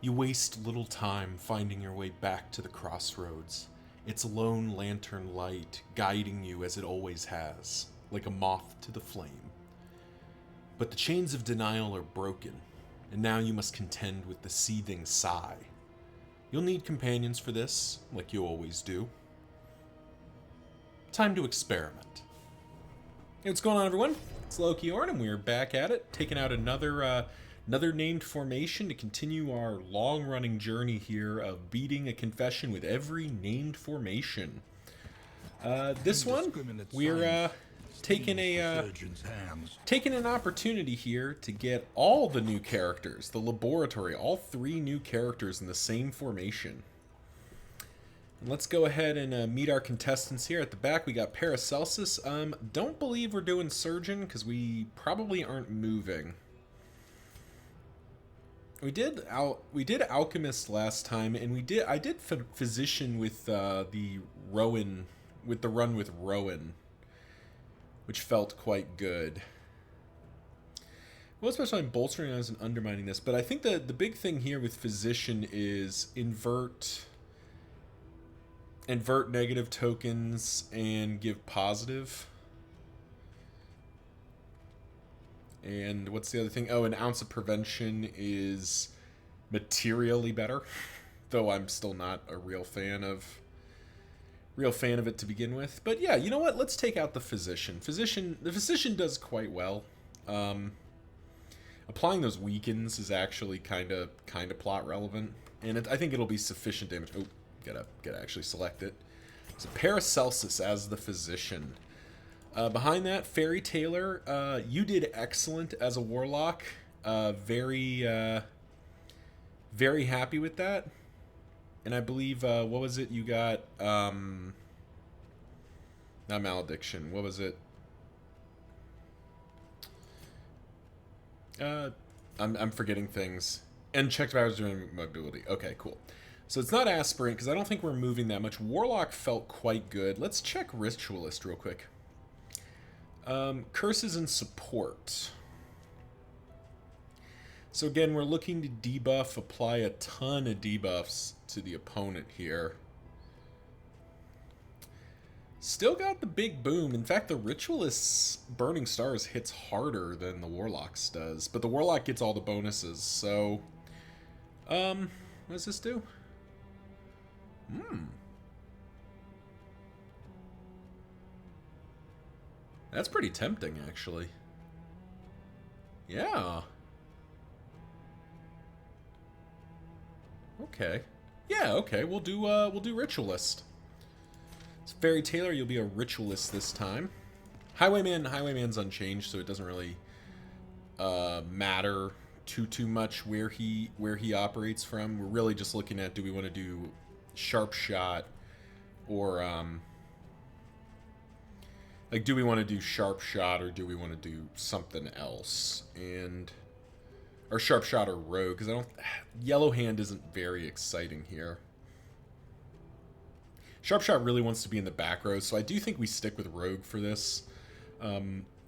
You waste little time finding your way back to the crossroads, its lone lantern light guiding you as it always has, like a moth to the flame. But the chains of denial are broken, and now you must contend with the Seething Sigh. You'll need companions for this, like you always do. Time to experiment. Hey, what's going on, everyone? It's Loki Orn, and we're back at it, taking out another named formation to continue our long-running journey here of beating a confession with every named formation. This one, we're taking an opportunity here to get all the new characters, the laboratory, all 3 new characters in the same formation. And let's go ahead and meet our contestants here. At the back, we got Paracelsus. Don't believe we're doing Surgeon, because we probably aren't moving. We did Alchemist last time, and I did Physician with the Rowan, with the run with Rowan, which felt quite good. Well, especially I'm bolstering as and undermining this, but I think the big thing here with Physician is invert negative tokens and give positive. And what's the other thing? Oh, an ounce of prevention is materially better, though I'm still not a real fan of it to begin with. But yeah, you know what? Let's take out the physician. The physician does quite well. Applying those weakens is actually kind of plot relevant, and I think it'll be sufficient damage. Oh, gotta actually select it. So Paracelsus as the physician. Behind that, Fairy Tailor, you did excellent as a warlock. Very happy with that. And I believe, what was it? You got, not malediction. What was it? I'm forgetting things. And checked if I was doing mobility. Okay, cool. So it's not aspirant, because I don't think we're moving that much. Warlock felt quite good. Let's check Ritualist real quick. Curses and support. So again, we're looking to debuff, apply a ton of debuffs to the opponent here. Still got the big boom. In fact, the Ritualist's Burning Stars hits harder than the Warlock's does, but the Warlock gets all the bonuses, so... what does this do? That's pretty tempting, actually. Yeah. Okay. Yeah, okay, we'll do Ritualist. It's Fairy Tailor, you'll be a Ritualist this time. Highwayman's unchanged, so it doesn't really matter too much where he operates from. We're really just looking at, do we want to do Sharp Shot or like, do we want to do Sharp Shot or do we want to do something else? Or Sharp Shot or Rogue, because Yellow Hand isn't very exciting here. Sharp Shot really wants to be in the back row, so I do think we stick with Rogue for this,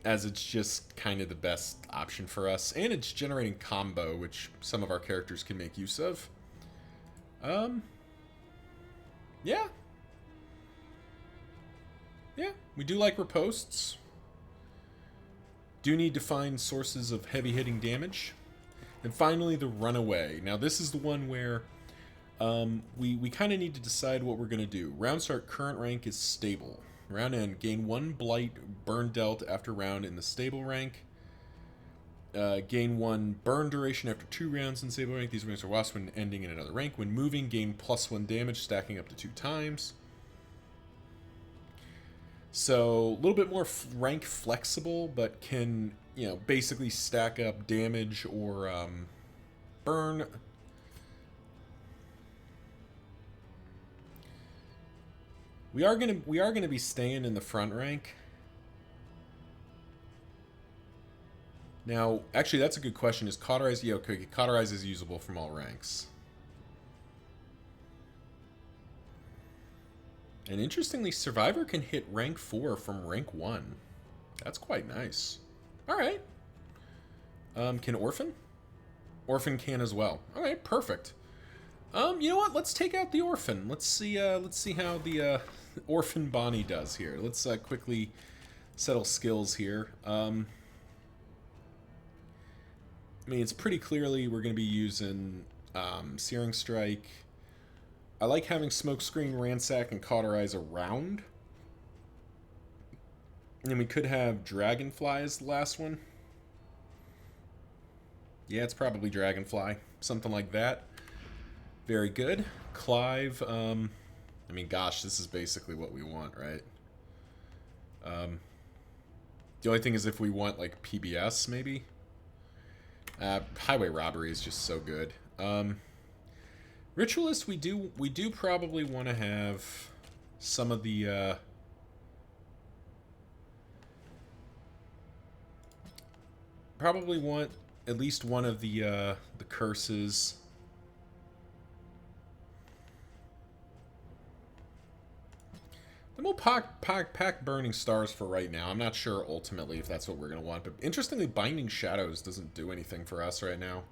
as it's just kind of the best option for us, and it's generating combo, which some of our characters can make use of. Yeah. Yeah, we do like riposts. Do need to find sources of heavy-hitting damage. And finally, the Runaway. Now, this is the one where we kind of need to decide what we're going to do. Round start, current rank is stable. Round end, gain 1 blight burn dealt after round in the stable rank. Gain 1 burn duration after 2 rounds in stable rank. These ranks are lost when ending in another rank. When moving, gain +1 damage, stacking up to 2 times. So, a little bit more rank flexible, but can, basically stack up damage or burn. We are gonna be staying in the front rank. Now, actually, that's a good question. Is Cauterize? Yeah, okay, Cauterize is usable from all ranks. And interestingly, Survivor can hit rank 4 from rank 1. That's quite nice. Alright. Can Orphan? Orphan can as well. Alright, perfect. You know what? Let's take out the orphan. Let's see how the orphan Bonnie does here. Let's quickly settle skills here. I mean, it's pretty clearly we're going to be using Searing Strike. I like having Smokescreen, Ransack, and Cauterize around. And we could have Dragonfly as the last one. Yeah, it's probably Dragonfly. Something like that. Very good. Clive, I mean, gosh, this is basically what we want, right? The only thing is if we want, like, PBS, maybe? Highway Robbery is just so good. Ritualist, we do probably want to have some of the, probably want at least one of the curses. Then we'll pack Burning Stars for right now. I'm not sure ultimately if that's what we're going to want. But interestingly, Binding Shadows doesn't do anything for us right now.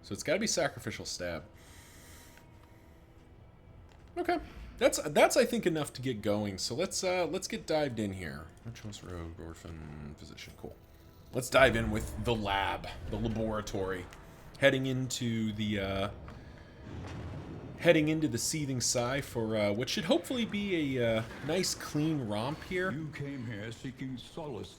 So it's got to be Sacrificial Stab. Okay. That's I think enough to get going. So let's get dived in here. Ritualist, Rogue, Orphan, Physician. Cool. Let's dive in with the lab, the laboratory. Heading into the Seething Sigh for what should hopefully be a nice, clean romp here. You came here seeking solace.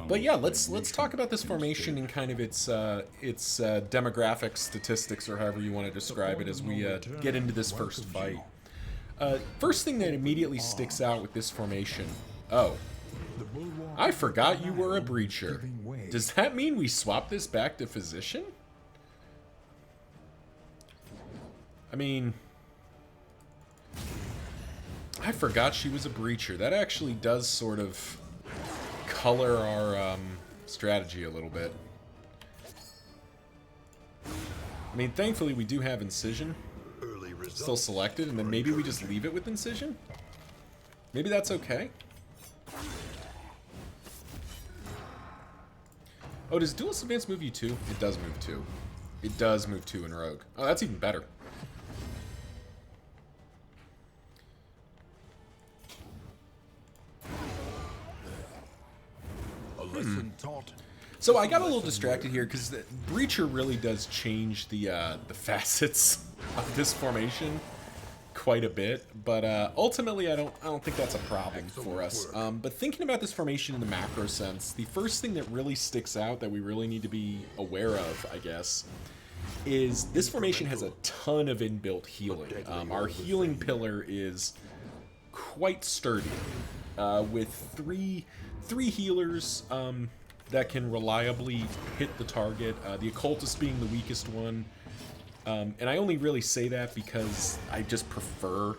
But yeah, let's talk about this formation and kind of its demographic statistics, or however you want to describe it, as we get into this first fight. First thing that immediately sticks out with this formation. Oh, I forgot you were a breacher. Does that mean we swap this back to Physician? I mean, I forgot she was a breacher. That actually does sort of color our strategy a little bit. I mean, thankfully we do have Incision still selected, and then maybe we just leave it with Incision? Maybe that's okay. Oh, does Duelist Advance move you 2? It does move 2. It does move 2 in Rogue. Oh, that's even better. So I got a little distracted here because Breacher really does change the facets of this formation quite a bit, but ultimately I don't think that's a problem for us. But thinking about this formation in the macro sense, the first thing that really sticks out that we really need to be aware of, I guess, is this formation has a ton of inbuilt healing. Our healing pillar is quite sturdy, with three healers that can reliably hit the target, the Occultist being the weakest one. And I only really say that because I just prefer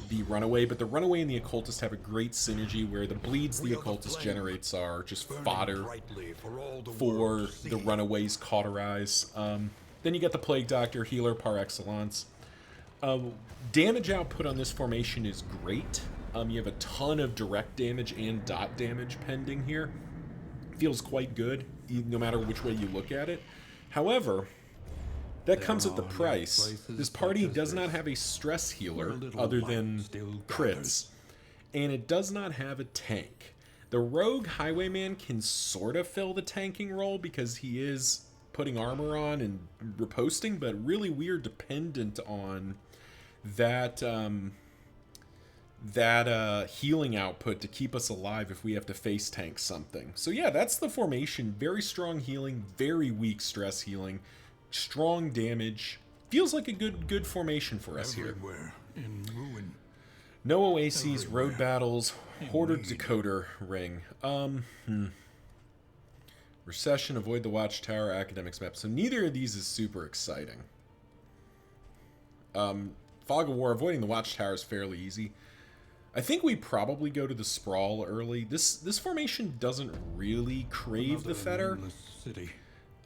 the Runaway, but the Runaway and the Occultist have a great synergy where the bleeds the Occultist generates are just fodder for the Runaway's Cauterize. Then you get the Plague Doctor, healer par excellence. Damage output on this formation is great. You have a ton of direct damage and dot damage pending here. Feels quite good, no matter which way you look at it. However, that comes at the price. This party does not have a stress healer other than crits, and it does not have a tank. The Rogue Highwayman can sort of fill the tanking role because he is putting armor on and riposting, but really we're dependent on that healing output to keep us alive if we have to face tank something. So yeah, that's the formation. Very strong healing, very weak stress healing, strong damage. Feels like a good formation for us here. In ruin. No oases, road battles, Hoarder Decoder Ring. Recession, avoid the Watchtower, Academics map. So neither of these is super exciting. Fog of War, avoiding the Watchtower is fairly easy. I think we probably go to the Sprawl early. This formation doesn't really crave the Fetter. City.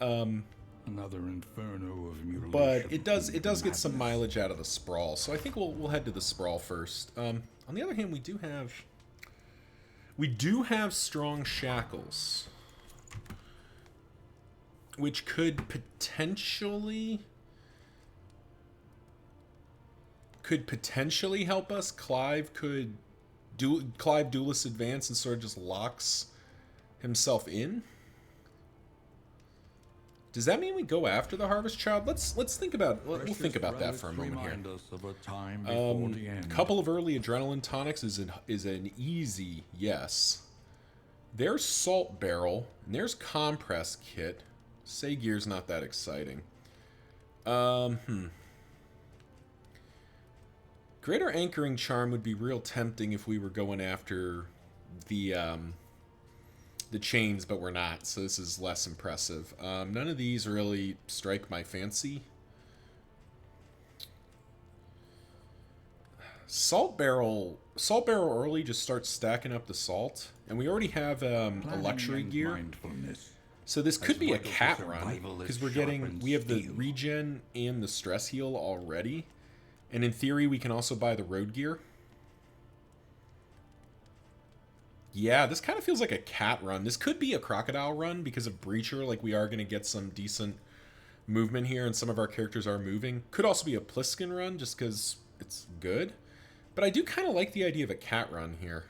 Another inferno of mutilation. But it does get some mileage out of the Sprawl. So I think we'll head to the Sprawl first. On the other hand, we do have strong shackles, which could potentially could potentially help us. Clive Duelist advance and sort of just locks himself in. Does that mean we go after the Harvest Child? Let's think about we'll think about that for a moment here. A couple of early adrenaline tonics is an easy yes. There's Salt Barrel and there's Compress Kit. Sagir's not that exciting. Greater Anchoring Charm would be real tempting if we were going after the chains, but we're not, so this is less impressive. None of these really strike my fancy. Salt Barrel early just starts stacking up the salt, and we already have a luxury gear. So this could be a cat run, because we have the regen and the stress heal already. And in theory, we can also buy the road gear. Yeah, this kind of feels like a cat run. This could be a crocodile run because of Breacher. Like, we are going to get some decent movement here, and some of our characters are moving. Could also be a Pliskin run just because it's good. But I do kind of like the idea of a cat run here.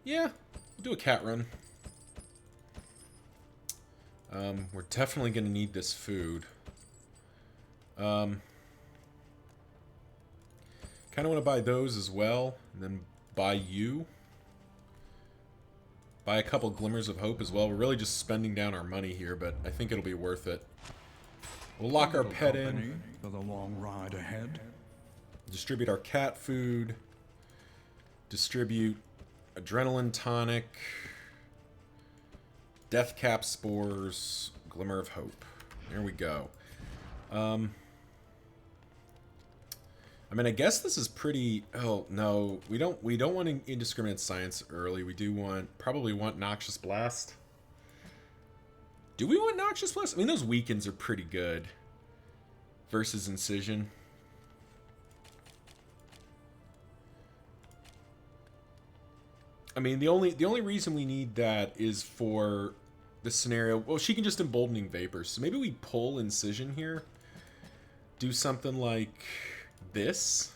Yeah, we'll do a cat run. We're definitely going to need this food. Kind of want to buy those as well, and then buy you. Buy a couple Glimmers of Hope as well. We're really just spending down our money here, but I think it'll be worth it. We'll lock our pet in. For the long ride ahead. Distribute our cat food. Distribute Adrenaline Tonic. Death Cap Spores. Glimmer of Hope. There we go. I mean, I guess this is pretty... Oh, no. We don't want Indiscriminate Science early. We do probably want Noxious Blast. Do we want Noxious Blast? I mean, those weakens are pretty good. Versus Incision. I mean, the only reason we need that is for the scenario... Well, she can just Emboldening Vapors. So maybe we pull Incision here. Do something like... this,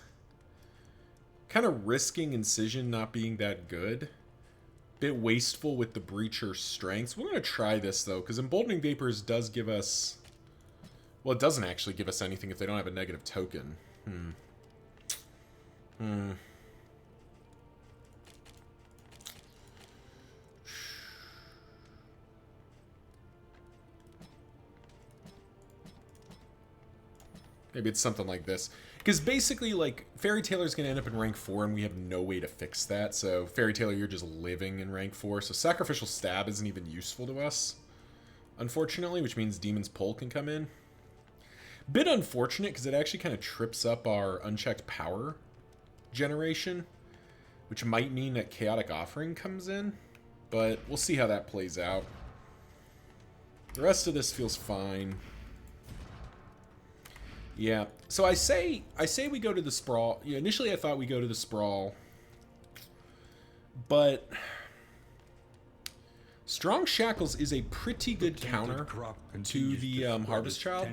kind of risking Incision not being that good. Bit wasteful with the Breacher strengths. We're going to try this though, because Emboldening Vapors does give us, well, it doesn't actually give us anything if they don't have a negative token. Maybe it's something like this. Because basically, like, Fairy Tailor's going to end up in rank 4, and we have no way to fix that. So, Fairy Tailor, you're just living in rank 4. So, Sacrificial Stab isn't even useful to us, unfortunately, which means Demon's Pull can come in. Bit unfortunate, because it actually kind of trips up our unchecked power generation, which might mean that Chaotic Offering comes in. But we'll see how that plays out. The rest of this feels fine. Yeah, so I say we go to the Sprawl. Yeah, initially I thought we go to the Sprawl, but Strong Shackles is a pretty good counter to the Harvest Child,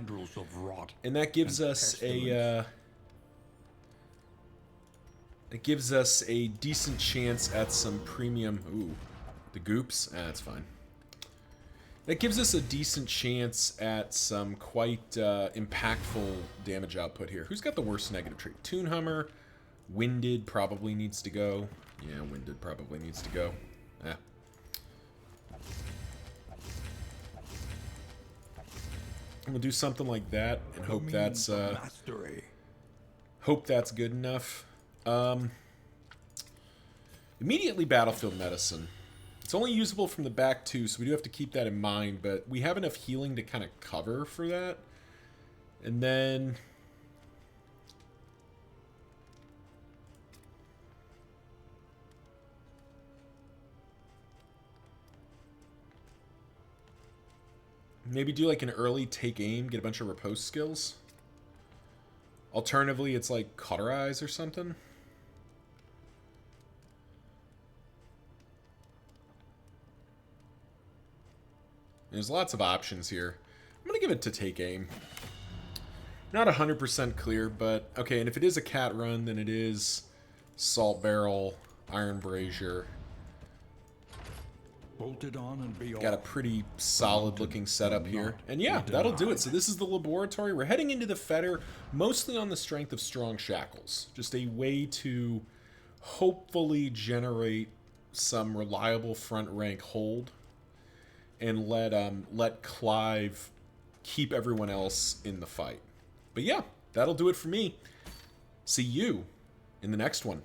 and that gives us a decent chance at some premium. Ooh, the Goops. That's fine. That gives us a decent chance at some quite impactful damage output here. Who's got the worst negative trait? Toon Hummer. Winded probably needs to go. Yeah, Winded probably needs to go. Yeah. And we'll do something like that and hope that's good enough. Immediately Battlefield Medicine. It's only usable from the back too, so we do have to keep that in mind, but we have enough healing to kind of cover for that. And then maybe do like an early take aim, get a bunch of riposte skills. Alternatively, it's like Cauterize or something. There's lots of options here. I'm going to give it to take aim. Not 100% clear, but okay, and if it is a cat run, then it is Salt Barrel, Iron Brazier. Bolted on and be Got a pretty solid looking setup here. And yeah, that'll do it. So this is the laboratory. We're heading into the Fetter, mostly on the strength of strong shackles. Just a way to hopefully generate some reliable front rank hold and let Clive keep everyone else in the fight. But yeah, that'll do it for me. See you in the next one.